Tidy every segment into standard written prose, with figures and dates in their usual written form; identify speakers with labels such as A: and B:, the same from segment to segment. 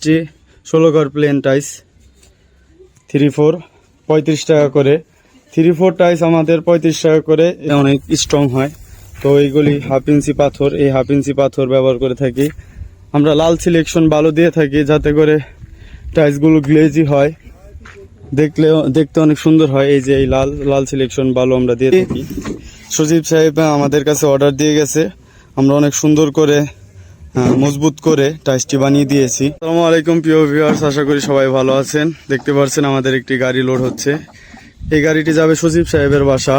A: টাইসটি 16 ঘর প্লেন টাইস 3-4 35 টাকা করে। 3-4 টাইস আমাদের 35 টাকা করে, অনেক স্ট্রং হয়। তো এইগুলি হাফ ইঞ্চি পাথর, এই হাফ ইঞ্চি পাথর ব্যবহার করে থাকি আমরা। লাল সিলেকশন বালু দিয়ে থাকি যাতে করে টাইসগুলো গ্লেজি হয়, দেখতে অনেক সুন্দর হয়। এই যে এই লাল লাল সিলেকশন বালু আমরা দিয়ে থাকি। সজীব সাহেব আমাদের কাছে অর্ডার দিয়ে গেছে, আমরা অনেক সুন্দর করে মজবুত করে টাইসটি বানিয়ে দিয়েছি। আসসালামু আলাইকুম প্রিয় ভিউয়ার্স, আশা করি সবাই ভালো আছেন। দেখতে পাচ্ছেন আমাদের একটি গাড়ি লোড হচ্ছে। এই গাড়িটি যাবে সজীব সাহেবের বাসা,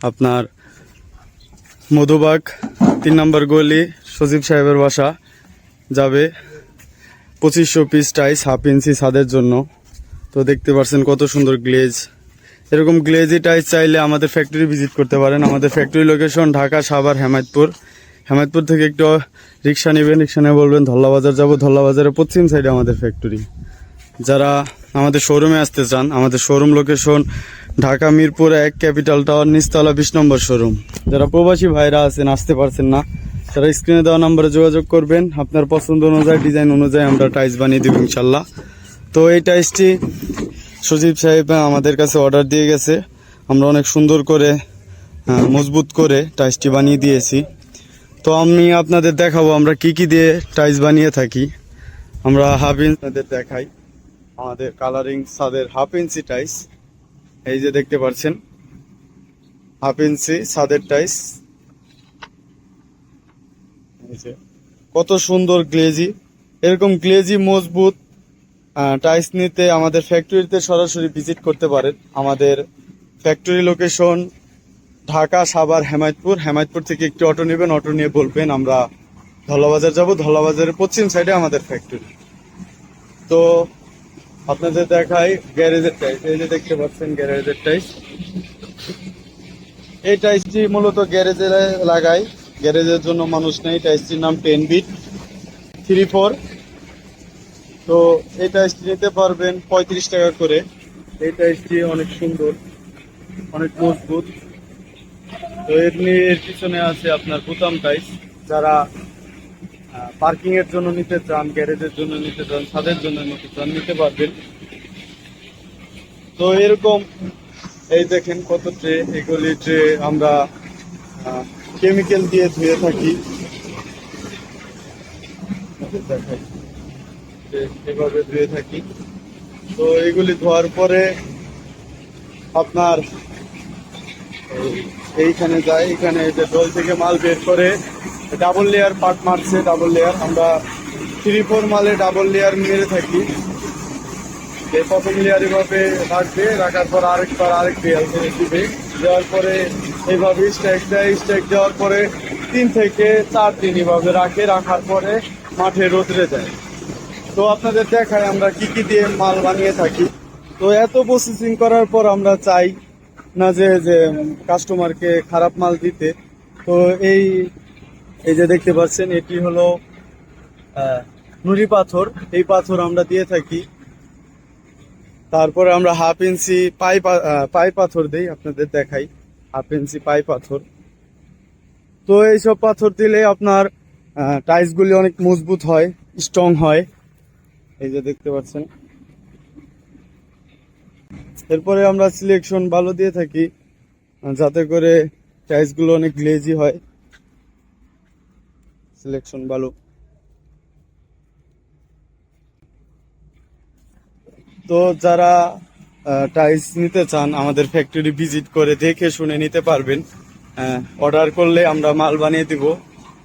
A: আপনার মধুবাগ 3 নম্বর গলি। সজীব সাহেবের বাসা যাবে 2500 পিস টাইস হাফ ইঞ্চি ছাদের জন্য। তো দেখতে পাচ্ছেন কত সুন্দর গ্লেজ। এরকম গ্লেজি টাইস চাইলে আমাদের ফ্যাক্টরি ভিজিট করতে পারেন। আমাদের ফ্যাক্টরি লোকেশন ঢাকা, সাভার, হেমায়তপুর। হেমায়তপুর থেকে একটু রিক্সা নেবেন, রিক্সা নিয়ে বলবেন ধল্লা বাজার যাবো। ধল্লা বাজারের পশ্চিম সাইডে আমাদের ফ্যাক্টরি। যারা আমাদের শোরুমে আসতে চান, আমাদের showroom location Dhaka Mirpur 1 capital tower নিচতলা 20 নম্বর শোরুম। যারা প্রবাসী ভাইরা আছেন, আসতে পারছেন না, তারা স্ক্রিনে দেওয়া নাম্বারে যোগাযোগ করবেন। আপনার পছন্দ অনুযায়ী, ডিজাইন অনুযায়ী আমরা টাইস বানিয়ে দেব ইনশাল্লাহ। তো এই টাইসটি সজীব সাহেব আমাদের কাছে অর্ডার দিয়ে গেছে, আমরা অনেক সুন্দর করে মজবুত করে টাইসটি বানিয়ে দিয়েছি। তো আমি আপনাদের দেখাবো আমরা কি কি দিয়ে টাইস বানিয়ে থাকি। আমরা হাফ ইঞ্চ আপনাদের দেখাই, আমাদের কালারিং ছাদের হাফ ইঞ্চি টাইস। এই যে দেখতে পাচ্ছেন হাফ ইঞ্চি ছাদের টাইস, কত সুন্দর গ্লেজি। এরকম গ্লেজি মজবুত টাইস নিতে আমাদের ফ্যাক্টরিতে সরাসরি ভিজিট করতে পারেন। আমাদের ফ্যাক্টরি লোকেশন ঢাকা, সাভার, হেমায়তপুর। হেমায়তপুর থেকে একটি অটো নেবেন, অটো নিয়ে বলবেন আমরা ধল্লাবাজার যাব। ধল্লাবাজারের পশ্চিম সাইডে আমাদের ফ্যাক্টরি। তো আপনাদের দেখাই গ্যারেজের টাইস। এই যে দেখতে পাচ্ছেন গ্যারেজের টাইস। এই টাইসটি মূলত গ্যারেজে লাগাই, গ্যারেজের জন্য মানুষ নেই। টাইসটির নাম 10 বিট 3-4। তো এই টাইসটি নিতে পারবেন 35 টাকা করে। এই টাইসটি অনেক সুন্দর, অনেক মজবুত। তো এর পিছনে আছে আপনার বোতাম টাইস। যারা পার্কিং এর জন্য নিতে চান, গ্যারেজের জন্য নিতে চান, ছাদের জন্য নিতে চান, নিতে পারবেন। তো এরকম এই দেখেন কত ট্রে। এগুলি ট্রে আমরা কেমিক্যাল দিয়ে ধুয়ে থাকি। দেখাই এভাবে ধুয়ে থাকি। তো এগুলি ধোয়ার পরে আপনার এইখানে যায়, এখানে যে ডোল থেকে মাল বের করে ডাবল লেয়ার পার্ট মারছে। ডাবল লেয়ার আমরা 3-4 মালে ডাবল লেয়ার মেরে থাকি। এই প্রথম লেয়ার এভাবে রাখবে, রাখার পর আরেকবার আরেক লেয়ার করে দিবে। দেওয়ার পরে এইভাবে স্ট্যাক দেয়। স্ট্যাক দেওয়ার পরে 3 থেকে 4 দিন এভাবে রাখে। রাখার পরে মাঠে রোদ্রে দেয়। তো আপনাদের দেখায় আমরা কি কি দিয়ে মাল বানিয়ে থাকি। তো এত প্রসেসিং করার পর আমরা চাই না যে কাস্টমারকে খারাপ মাল দিতে। তো এই যে দেখতে পাচ্ছেন এটি হলো নুড়ি পাথর। এই পাথর আমরা দিয়ে থাকি। তারপরে আমরা হাফ ইঞ্চি পাই পাথর দেই, আপনাদের দেখাই হাফ ইঞ্চি পাই পাথর। তো এইসব পাথর দিলে আপনার টাইলসগুলি অনেক মজবুত হয়, স্ট্রং হয়। এই যে দেখতে পাচ্ছেন। এরপরে আমরা সিলেকশন বালু দিয়ে থাকি যাতে করে টাইলসগুলো অনেক গ্লেজি হয়। সিলেকশন বালু। তো যারা টাইলস নিতে চান আমাদের ফ্যাক্টরি ভিজিট করে দেখে শুনে নিতে পারবেন। অর্ডার করলে আমরা মাল বানিয়ে দিব।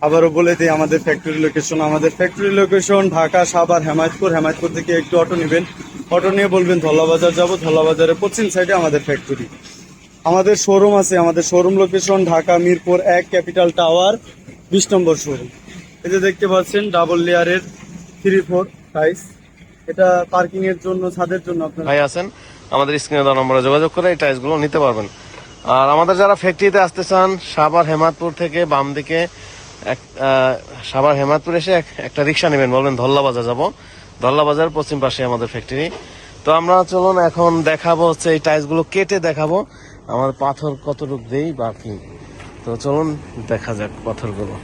A: আবারও বলে দিই আমাদের ফ্যাক্টরি লোকেশন। আমাদের ফ্যাক্টরি লোকেশন ঢাকা, সাভার, হেমায়তপুর। হেমায়তপুর থেকে একটু অটো নেবেন, অটো নিয়ে বলবেন ধল্লাবাজার যাব। ধল্লাবাজারের পশ্চিম সাইডে আমাদের ফ্যাক্টরি। আমাদের শোরুম আছে, আমাদের showroom location Dhaka Mirpur 1 capital tower 20 নম্বর শোরুম। এই যে দেখতে পাচ্ছেন ডাবল লেয়ারের 3-4 টাইস। এটা পার্কিং এর জন্য, ছাদের জন্য আপনারা
B: ভাই আছেন, আমাদের স্ক্রিনে দেওয়া নম্বরে যোগাযোগ করে এই টাইলসগুলো নিতে পারবেন। আর আমাদের যারা ফ্যাক্টরিতে আসতে চান, সাভার হেমায়তপুর থেকে বাম দিকে সাভার হেমায়তপুর এসে একটা রিক্সা নেবেন, বলবেন ধল্লাবাজার যাব। ধল্লাবাজার পশ্চিম পাশে আমাদের ফ্যাক্টরি। তো আমরা চলুন এখন দেখাবো হচ্ছে এই টাইলসগুলো কেটে দেখাবো আমার পাথর কতটুকু দেই বা কি। তো চলুন দেখা যাক পাথরগুলো।